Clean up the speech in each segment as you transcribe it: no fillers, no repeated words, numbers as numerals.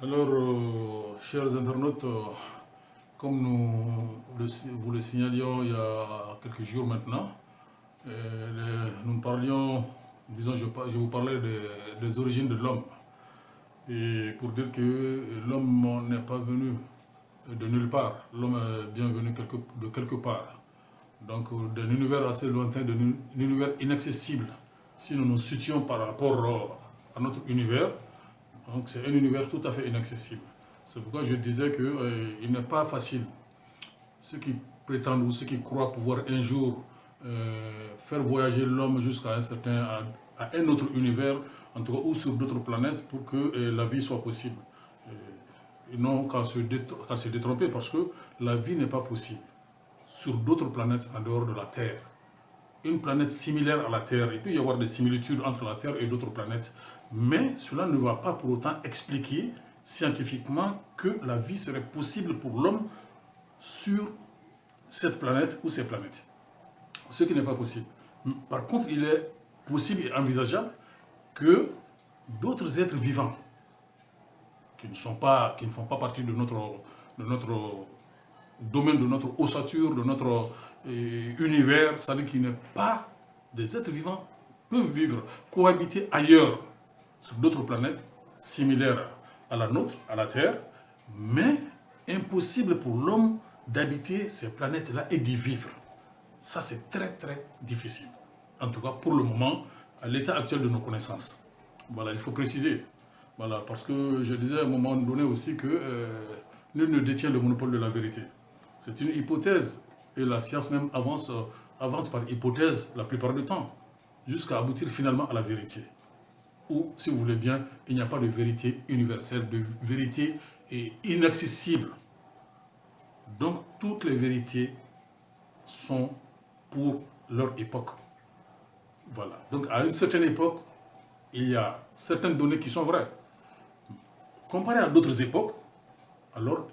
Alors, chers internautes, comme vous le signalions il y a quelques jours maintenant, nous parlions, disons, je vous parlais des origines de l'homme. Et pour dire que l'homme n'est pas venu de nulle part, l'homme est bien venu de quelque part. Donc, d'un univers assez lointain, d'un univers inaccessible. Si nous nous situons par rapport à notre univers, donc c'est un univers tout à fait inaccessible. C'est pourquoi je disais qu'il n'est pas facile. Ceux qui prétendent ou ceux qui croient pouvoir un jour faire voyager l'homme jusqu'à à un autre univers, en tout cas, ou sur d'autres planètes, pour que la vie soit possible. Ils n'ont qu'à se détromper parce que la vie n'est pas possible sur d'autres planètes en dehors de la Terre. Une planète similaire à la Terre, il peut y avoir des similitudes entre la Terre et d'autres planètes, mais cela ne va pas pour autant expliquer scientifiquement que la vie serait possible pour l'homme sur cette planète ou ces planètes. Ce qui n'est pas possible. Par contre, il est possible et envisageable que d'autres êtres vivants qui ne font pas partie de notre domaine, de notre ossature, de notre univers, c'est-à-dire qu'il n'est pas des êtres vivants, peuvent vivre, cohabiter ailleurs, sur d'autres planètes similaires à la nôtre, à la Terre, mais impossible pour l'homme d'habiter ces planètes-là et d'y vivre. Ça, c'est très, très difficile. En tout cas, pour le moment, à l'état actuel de nos connaissances. Voilà, il faut préciser. Voilà, parce que je disais à un moment donné aussi que nul ne détient le monopole de la vérité. C'est une hypothèse, et la science même avance par hypothèse la plupart du temps, jusqu'à aboutir finalement à la vérité. Ou, si vous voulez bien, il n'y a pas de vérité universelle, de vérité inaccessible. Donc, toutes les vérités sont pour leur époque. Voilà. Donc, à une certaine époque, il y a certaines données qui sont vraies. Comparées à d'autres époques, alors,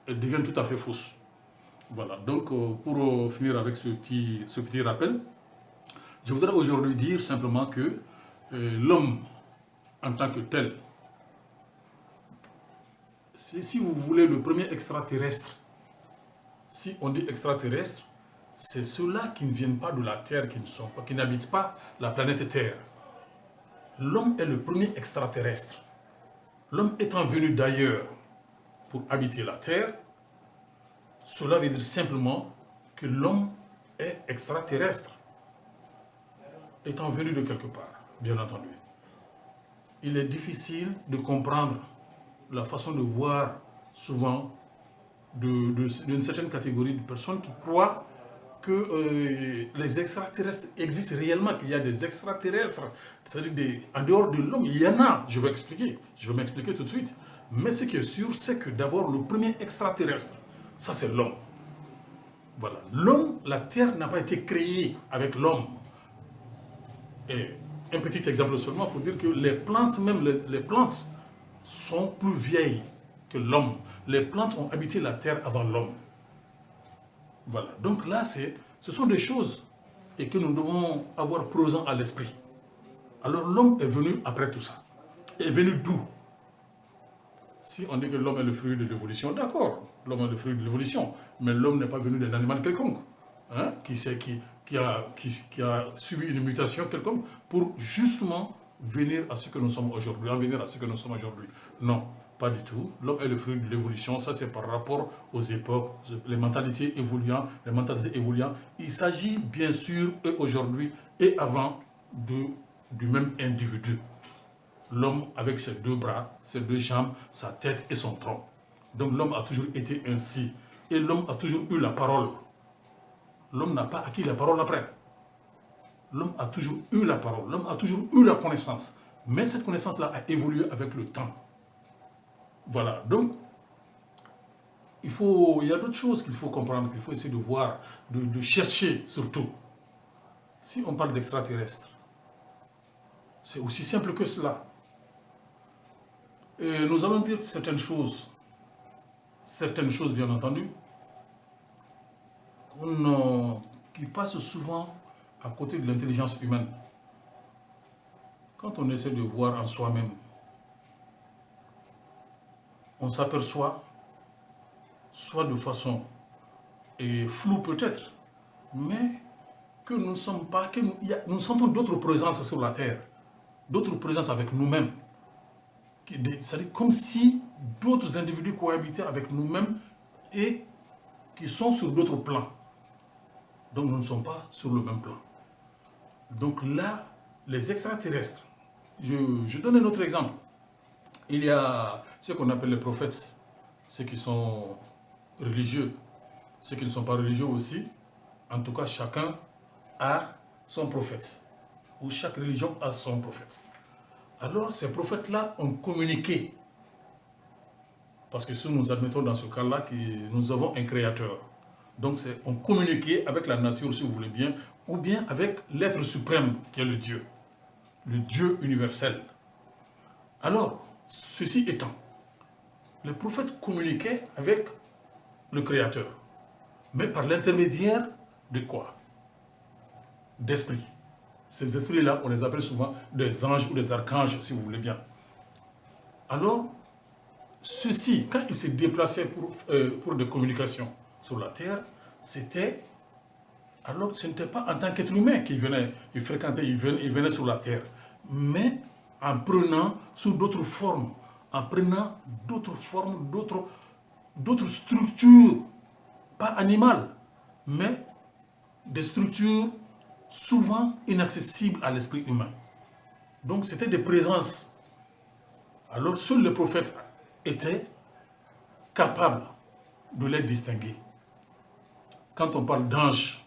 elles deviennent tout à fait fausses. Voilà. Donc, pour finir avec ce petit rappel, je voudrais aujourd'hui dire simplement que l'homme, en tant que tel, si vous voulez, le premier extraterrestre, si on dit extraterrestre, c'est ceux-là qui ne viennent pas de la Terre, qui n'habitent pas la planète Terre. L'homme est le premier extraterrestre. L'homme étant venu d'ailleurs pour habiter la Terre, cela veut dire simplement que l'homme est extraterrestre, étant venu de quelque part, bien entendu. Il est difficile de comprendre la façon de voir souvent d'une certaine catégorie de personnes qui croient que les extraterrestres existent réellement, qu'il y a des extraterrestres, c'est-à-dire en dehors de l'homme, il y en a, je vais m'expliquer tout de suite. Mais ce qui est sûr, c'est que d'abord, le premier extraterrestre, ça c'est l'homme. Voilà, l'homme, la Terre n'a pas été créée avec l'homme. Et un petit exemple seulement pour dire que les plantes, même les plantes, sont plus vieilles que l'homme. Les plantes ont habité la Terre avant l'homme. Voilà. Donc là, ce sont des choses et que nous devons avoir présent à l'esprit. Alors l'homme est venu après tout ça. Est venu d'où? Si on dit que l'homme est le fruit de l'évolution, d'accord, l'homme est le fruit de l'évolution, mais l'homme n'est pas venu d'un animal quelconque, hein, qui a subi une mutation quelconque pour justement venir à ce que nous sommes aujourd'hui, en venir à ce que nous sommes aujourd'hui. Non. Pas du tout. L'homme est le fruit de l'évolution. Ça, c'est par rapport aux époques, les mentalités évoluant. Il s'agit bien sûr, et aujourd'hui et avant, du même individu. L'homme avec ses deux bras, ses deux jambes, sa tête et son tronc. Donc l'homme a toujours été ainsi. Et l'homme a toujours eu la parole. L'homme n'a pas acquis la parole après. L'homme a toujours eu la parole. L'homme a toujours eu la connaissance. Mais cette connaissance-là a évolué avec le temps. Voilà, donc, il y a d'autres choses qu'il faut comprendre, qu'il faut essayer de voir, de chercher surtout. Si on parle d'extraterrestres, c'est aussi simple que cela. Et nous allons dire certaines choses bien entendu, qui passent souvent à côté de l'intelligence humaine. Quand on essaie de voir en soi-même, on s'aperçoit, soit de façon floue peut-être, mais que nous ne sommes pas, que nous sentons d'autres présences sur la terre, d'autres présences avec nous-mêmes. C'est-à-dire comme si d'autres individus cohabitaient avec nous-mêmes et qui sont sur d'autres plans. Donc nous ne sommes pas sur le même plan. Donc là, les extraterrestres, je donne un autre exemple. Il y a ce qu'on appelle les prophètes, ceux qui sont religieux, ceux qui ne sont pas religieux aussi. En tout cas, chacun a son prophète, ou chaque religion a son prophète. Alors, ces prophètes-là ont communiqué, parce que si nous admettons dans ce cas-là que nous avons un créateur, donc on communiqué avec la nature, si vous voulez bien, ou bien avec l'être suprême qui est le Dieu universel. Alors, ceci étant, les prophètes communiquaient avec le créateur, mais par l'intermédiaire de quoi? D'esprits. Ces esprits-là, on les appelle souvent des anges ou des archanges, si vous voulez bien. Alors, ceux-ci, quand ils se déplaçaient pour des communications sur la terre, c'était... Alors, ce n'était pas en tant qu'être humain qu'ils venaient, ils fréquentaient, ils venaient sur la terre, mais en prenant sous d'autres formes, en prenant d'autres formes, d'autres structures, pas animales, mais des structures souvent inaccessibles à l'esprit humain. Donc c'était des présences. Alors seuls les prophètes étaient capables de les distinguer. Quand on parle d'anges,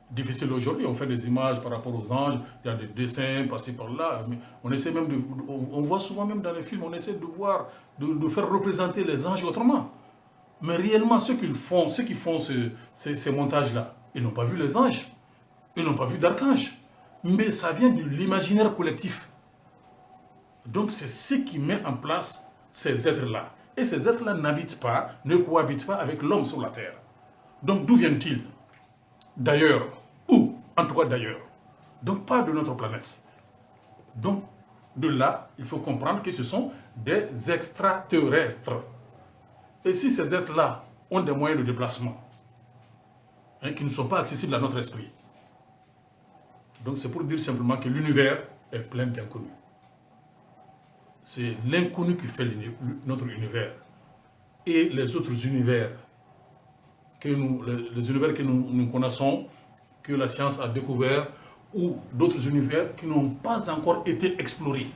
difficile aujourd'hui, on fait des images par rapport aux anges, il y a des dessins par-ci par-là, mais on essaie même on voit souvent même dans les films, on essaie de voir, de faire représenter les anges autrement. Mais réellement, ceux qui font ces montages-là, ils n'ont pas vu les anges, ils n'ont pas vu d'archanges, mais ça vient de l'imaginaire collectif. Donc c'est ce qui met en place ces êtres-là. Et ces êtres-là n'habitent pas, ne cohabitent pas avec l'homme sur la terre. Donc d'où viennent-ils? D'ailleurs, ou en tout cas d'ailleurs. Donc pas de notre planète. Donc de là, il faut comprendre que ce sont des extraterrestres. Et si ces êtres-là ont des moyens de déplacement, qui ne sont pas accessibles à notre esprit, donc c'est pour dire simplement que l'univers est plein d'inconnus. C'est l'inconnu qui fait notre univers. Et les autres univers, les univers que nous connaissons, que la science a découvert, ou d'autres univers qui n'ont pas encore été explorés.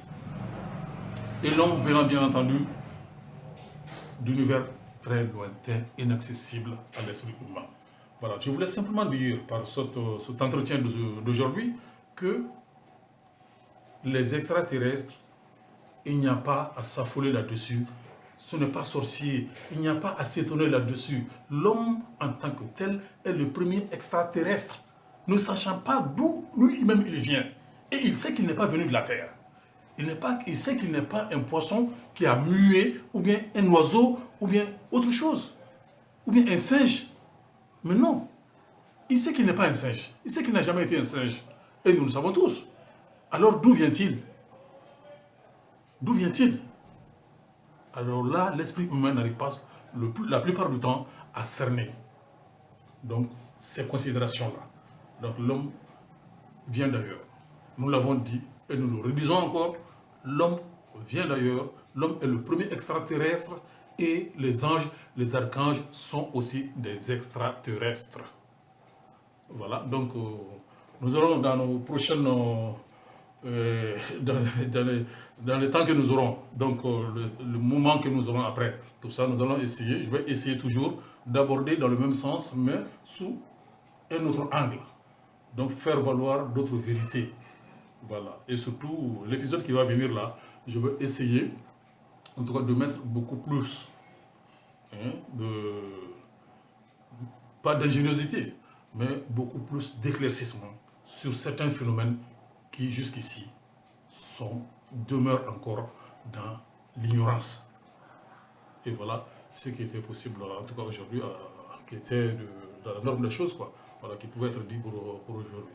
Et l'homme venant bien entendu d'univers très lointains, inaccessibles à l'esprit humain. Voilà, je voulais simplement dire par cet entretien d'aujourd'hui que les extraterrestres, il n'y a pas à s'affoler là-dessus. Ce n'est pas sorcier, il n'y a pas à s'étonner là-dessus. L'homme en tant que tel est le premier extraterrestre, ne sachant pas d'où lui-même il vient. Et il sait qu'il n'est pas venu de la terre. Il sait qu'il n'est pas un poisson qui a mué, ou bien un oiseau, ou bien autre chose, ou bien un singe. Mais non, il sait qu'il n'est pas un singe. Il sait qu'il n'a jamais été un singe. Et nous le savons tous. Alors d'où vient-il? D'où vient-il? Alors là, l'esprit humain n'arrive pas, la plupart du temps, à cerner. Donc, ces considérations-là. Donc l'homme vient d'ailleurs. Nous l'avons dit et nous le redisons encore. L'homme vient d'ailleurs. L'homme est le premier extraterrestre et les anges, les archanges sont aussi des extraterrestres. Voilà, donc nous aurons dans nos prochaines... dans les temps que nous aurons, donc le moment que nous aurons après tout ça, nous allons essayer, je vais essayer toujours d'aborder dans le même sens, mais sous un autre angle. Donc faire valoir d'autres vérités. Voilà. Et surtout, l'épisode qui va venir là, je vais essayer, en tout cas, de mettre beaucoup plus, pas d'ingéniosité, mais beaucoup plus d'éclaircissement sur certains phénomènes qui jusqu'ici demeurent encore dans l'ignorance. Et voilà ce qui était possible, en tout cas aujourd'hui, qui était dans la norme des choses, quoi. Voilà, qui pouvait être dit pour aujourd'hui.